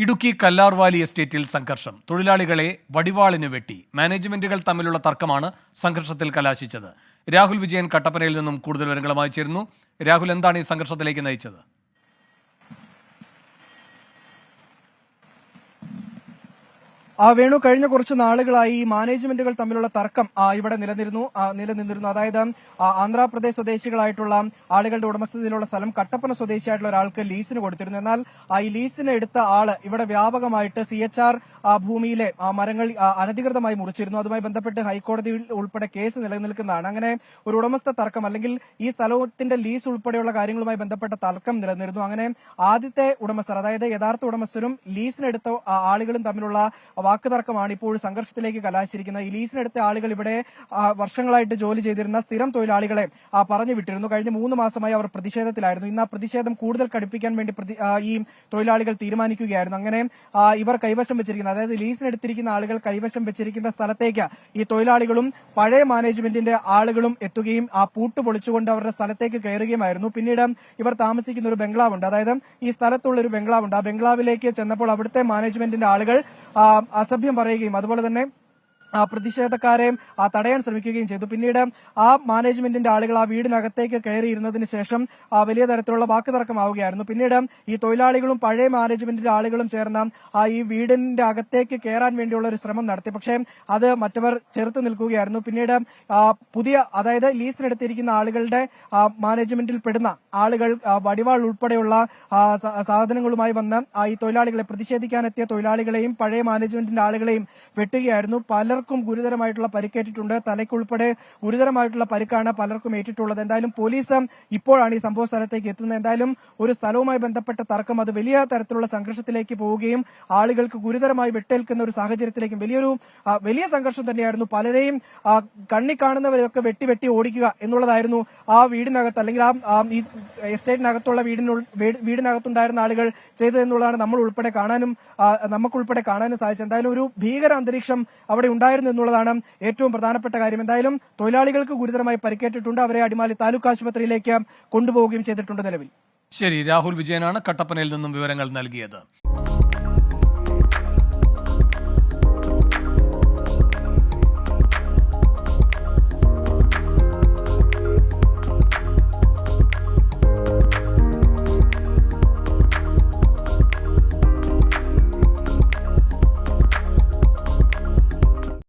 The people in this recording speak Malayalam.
ഇടുക്കി കല്ലാർവാലി എസ്റ്റേറ്റിൽ സംഘർഷം. തൊഴിലാളികളെ വടിവാളിന് വെട്ടി. മാനേജ്മെന്റുകൾ തമ്മിലുള്ള തർക്കമാണ് സംഘർഷത്തിൽ കലാശിച്ചത്. രാഹുൽ വിജയൻ കട്ടപ്പനയിൽ നിന്നും കൂടുതൽ വിവരങ്ങളുമായി ചേരുന്നു. രാഹുൽ, എന്താണ് ഈ സംഘർഷത്തിലേക്ക് നയിച്ചത്? വേണു, കഴിഞ്ഞ കുറച്ച് നാളുകളായി മാനേജ്മെന്റുകൾ തമ്മിലുള്ള തർക്കം ഇവിടെ നിലനിന്നിരുന്നു. അതായത് ആന്ധ്രാപ്രദേശ് സ്വദേശികളായിട്ടുള്ള ആളുകളുടെ ഉടമസ്ഥതയിലുള്ള സ്ഥലം കട്ടപ്പന സ്വദേശിയായിട്ടുള്ള ഒരാൾക്ക് ലീസിന് കൊടുത്തിരുന്നു. എന്നാൽ ഈ ലീസിന് എടുത്ത ആള് ഇവിടെ വ്യാപകമായിട്ട് CHR ഭൂമിയിലെ മരങ്ങൾ അനധികൃതമായി മുറിച്ചിരുന്നു. അതുമായി ബന്ധപ്പെട്ട് ഹൈക്കോടതിയിൽ ഉൾപ്പെടെ കേസ് നിലനിൽക്കുന്നതാണ്. അങ്ങനെ ഒരു ഉടമസ്ഥ തർക്കം, അല്ലെങ്കിൽ ഈ സ്ഥലത്തിന്റെ ലീസ് ഉൾപ്പെടെയുള്ള കാര്യങ്ങളുമായി ബന്ധപ്പെട്ട തർക്കം നിലനിന്നിരുന്നു. അങ്ങനെ ആദ്യത്തെ ഉടമസ്ഥർ, അതായത് യഥാർത്ഥ ഉടമസ്ഥരും ലീസിനെടുത്ത ആളുകളും തമ്മിലുള്ള വാക്കുതർക്കമാണ് ഇപ്പോൾ സംഘർഷത്തിലേക്ക് കലാശിച്ചിരിക്കുന്നത്. ഈ ലീസിനെടുത്ത ആളുകൾ ഇവിടെ വർഷങ്ങളായിട്ട് ജോലി ചെയ്തിരുന്ന സ്ഥിരം തൊഴിലാളികളെ പറഞ്ഞു വിട്ടിരുന്നു. കഴിഞ്ഞ 3 മാസമായി അവർ പ്രതിഷേധത്തിലായിരുന്നു. ഇന്ന് ആ പ്രതിഷേധം കൂടുതൽ കടുപ്പിക്കാൻ വേണ്ടി ഈ തൊഴിലാളികൾ തീരുമാനിക്കുകയായിരുന്നു. അങ്ങനെ ഇവർ കൈവശം വെച്ചിരിക്കുന്ന, അതായത് ലീസിനെടുത്തിരിക്കുന്ന ആളുകൾ കൈവശം വെച്ചിരിക്കുന്ന സ്ഥലത്തേക്ക് ഈ തൊഴിലാളികളും പഴയ മാനേജ്മെന്റിന്റെ ആളുകളും എത്തുകയും ആ പൂട്ട് പൊളിച്ചുകൊണ്ട് അവരുടെ സ്ഥലത്തേക്ക് കയറുകയുമായിരുന്നു. പിന്നീട് ഇവർ താമസിക്കുന്ന ഒരു ബംഗ്ലാവുണ്ട്, അതായത് ഈ സ്ഥലത്തുള്ള ഒരു ബംഗ്ലാവുണ്ട്. ആ ബംഗ്ലാവിലേക്ക് ചെന്നപ്പോൾ അവിടുത്തെ മാനേജ്മെന്റിന്റെ ആളുകൾ അസഭ്യം പറയുകയും അതുപോലെ തന്നെ പ്രതിഷേധക്കാരെ തടയാൻ ശ്രമിക്കുകയും ചെയ്തു. പിന്നീട് ആ മാനേജ്മെന്റിന്റെ ആളുകൾ ആ വീടിനകത്തേക്ക് കയറിയിരുന്നതിന് ശേഷം വലിയ തരത്തിലുള്ള വാക്കുതർക്കമാവുകയായിരുന്നു. പിന്നീട് ഈ തൊഴിലാളികളും പഴയ മാനേജ്മെന്റിന്റെ ആളുകളും ചേർന്ന് ഈ വീടിന്റെ അകത്തേക്ക് കയറാൻ വേണ്ടിയുള്ള ഒരു ശ്രമം നടത്തി. പക്ഷേ അത് മറ്റവർ ചെറുത്ത് നിൽക്കുകയായിരുന്നു. പിന്നീട് അതായത് ലീസിനെടുത്തിരിക്കുന്ന ആളുകളുടെ മാനേജ്മെന്റിൽ പെടുന്ന ആളുകൾ വടിവാൾ ഉൾപ്പെടെയുള്ള സാധനങ്ങളുമായി വന്ന് ഈ തൊഴിലാളികളെ, പ്രതിഷേധിക്കാനെത്തിയ തൊഴിലാളികളെയും പഴയ മാനേജ്മെന്റിന്റെ ആളുകളെയും വെട്ടുകയായിരുന്നു. പലർക്കും ഗുരുതരമായിട്ടുള്ള പരിക്കേറ്റിട്ടുണ്ട്. തലയ്ക്കുൾപ്പെടെ ഗുരുതരമായിട്ടുള്ള പരിക്കാണ് പലർക്കും ഏറ്റിട്ടുള്ളത്. എന്തായാലും പോലീസ് ഇപ്പോഴാണ് ഈ സംഭവ സ്ഥലത്തേക്ക് എത്തുന്നത്. എന്തായാലും ഒരു സ്ഥലവുമായി ബന്ധപ്പെട്ട തർക്കം അത് വലിയ തരത്തിലുള്ള സംഘർഷത്തിലേക്ക് പോവുകയും ആളുകൾക്ക് ഗുരുതരമായി വെട്ടേൽക്കുന്ന ഒരു സാഹചര്യത്തിലേക്കും വലിയ സംഘർഷം തന്നെയായിരുന്നു. പലരെയും കണ്ണി കാണുന്നവരെയൊക്കെ വെട്ടി ഓടിക്കുക എന്നുള്ളതായിരുന്നു ആ വീടിനകത്ത്, അല്ലെങ്കിൽ ഈ എസ്റ്റേറ്റിനകത്തുള്ള വീടിനകത്തുണ്ടായിരുന്ന ആളുകൾ ചെയ്തതെന്നുള്ളതാണ് നമുക്കുൾപ്പെടെ കാണാനും സാധിച്ചത്. എന്തായാലും ഒരു ഭീകര അന്തരീക്ഷം അവിടെ ഉണ്ടായിരുന്നു എന്നുള്ളതാണ് ഏറ്റവും പ്രധാനപ്പെട്ട കാര്യം. എന്തായാലും തൊഴിലാളികൾക്ക് ഗുരുതരമായി പരിക്കേറ്റിട്ടുണ്ട്. അവരെ അടിമാലി താലൂക്ക് ആശുപത്രിയിലേക്ക് കൊണ്ടുപോവുകയും ചെയ്തിട്ടുണ്ട്. നിലവിൽ ശരി, രാഹുൽ വിജയനാണ് കട്ടപ്പനയിൽ നിന്നും വിവരങ്ങൾ നൽകിയത്.